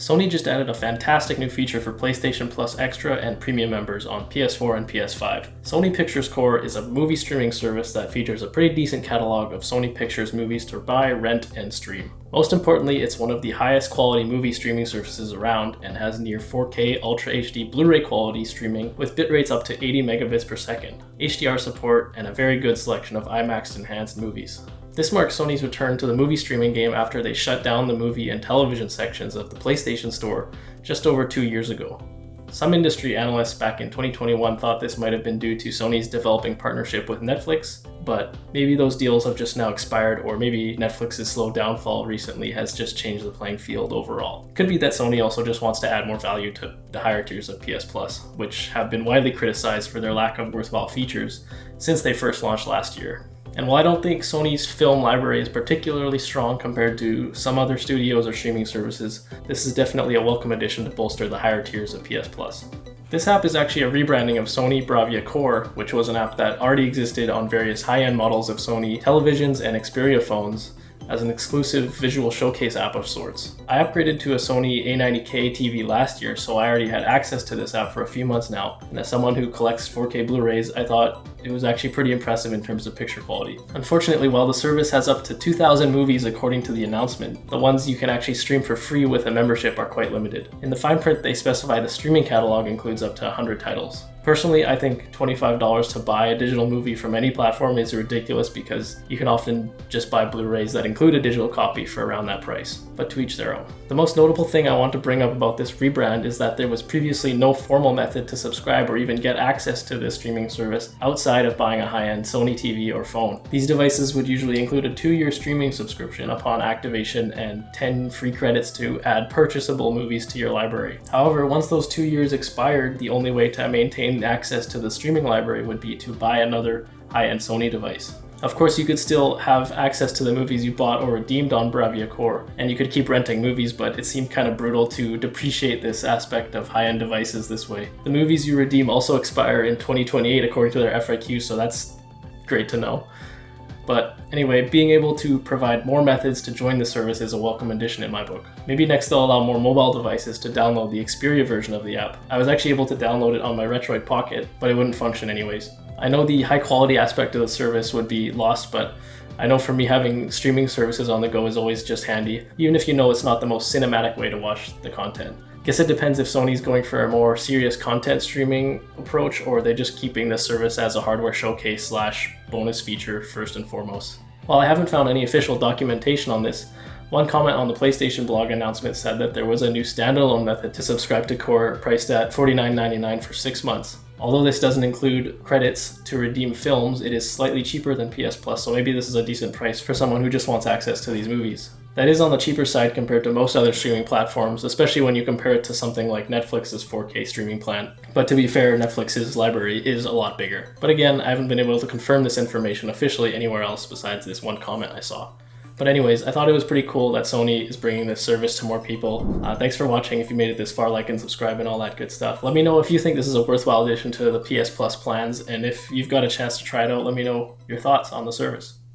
Sony just added a fantastic new feature for PlayStation Plus Extra and Premium members on PS4 and PS5. Sony Pictures Core is a movie streaming service that features a pretty decent catalog of Sony Pictures movies to buy, rent, and stream. Most importantly, it's one of the highest quality movie streaming services around and has near 4K Ultra HD Blu-ray quality streaming with bitrates up to 80 megabits per second, HDR support, and a very good selection of IMAX enhanced movies. This marks Sony's return to the movie streaming game after they shut down the movie and television sections of the PlayStation Store just over 2 years ago. Some industry analysts back in 2021 thought this might have been due to Sony's developing partnership with Netflix, but maybe those deals have just now expired, or maybe Netflix's slow downfall recently has just changed the playing field overall. Could be that Sony also just wants to add more value to the higher tiers of PS Plus, which have been widely criticized for their lack of worthwhile features since they first launched last year. And while I don't think Sony's film library is particularly strong compared to some other studios or streaming services, this is definitely a welcome addition to bolster the higher tiers of PS Plus. This app is actually a rebranding of Sony Bravia Core, which was an app that already existed on various high-end models of Sony televisions and Xperia phones, as an exclusive visual showcase app of sorts. I upgraded to a Sony A90K TV last year, so I already had access to this app for a few months now, and as someone who collects 4K Blu-rays, I thought it was actually pretty impressive in terms of picture quality. Unfortunately, while the service has up to 2,000 movies according to the announcement, the ones you can actually stream for free with a membership are quite limited. In the fine print, they specify the streaming catalog includes up to 100 titles. Personally, I think $25 to buy a digital movie from any platform is ridiculous because you can often just buy Blu-rays that include a digital copy for around that price, but to each their own. The most notable thing I want to bring up about this rebrand is that there was previously no formal method to subscribe or even get access to this streaming service outside of buying a high-end Sony TV or phone. These devices would usually include a 2-year streaming subscription upon activation and 10 free credits to add purchasable movies to your library. However, once those 2 years expired, the only way to maintain access to the streaming library would be to buy another high-end Sony device. Of course, you could still have access to the movies you bought or redeemed on Bravia Core, and you could keep renting movies, but it seemed kind of brutal to depreciate this aspect of high-end devices this way. The movies you redeem also expire in 2028 according to their FAQ, so that's great to know. But anyway, being able to provide more methods to join the service is a welcome addition in my book. Maybe next they'll allow more mobile devices to download the Xperia version of the app. I was actually able to download it on my Retroid Pocket, but it wouldn't function anyways. I know the high quality aspect of the service would be lost, but I know for me having streaming services on the go is always just handy, even if you know it's not the most cinematic way to watch the content. Guess it depends if Sony's going for a more serious content streaming approach or they're just keeping this service as a hardware showcase / bonus feature first and foremost. While I haven't found any official documentation on this, one comment on the PlayStation blog announcement said that there was a new standalone method to subscribe to Core priced at $49.99 for 6 months. Although this doesn't include credits to redeem films, it is slightly cheaper than PS Plus, so maybe this is a decent price for someone who just wants access to these movies. That is on the cheaper side compared to most other streaming platforms, especially when you compare it to something like Netflix's 4K streaming plan. But to be fair, Netflix's library is a lot bigger. But again, I haven't been able to confirm this information officially anywhere else besides this one comment I saw. But anyways, I thought it was pretty cool that Sony is bringing this service to more people. Thanks for watching. If you made it this far, like and subscribe and all that good stuff. Let me know if you think this is a worthwhile addition to the PS Plus plans, and if you've got a chance to try it out, let me know your thoughts on the service.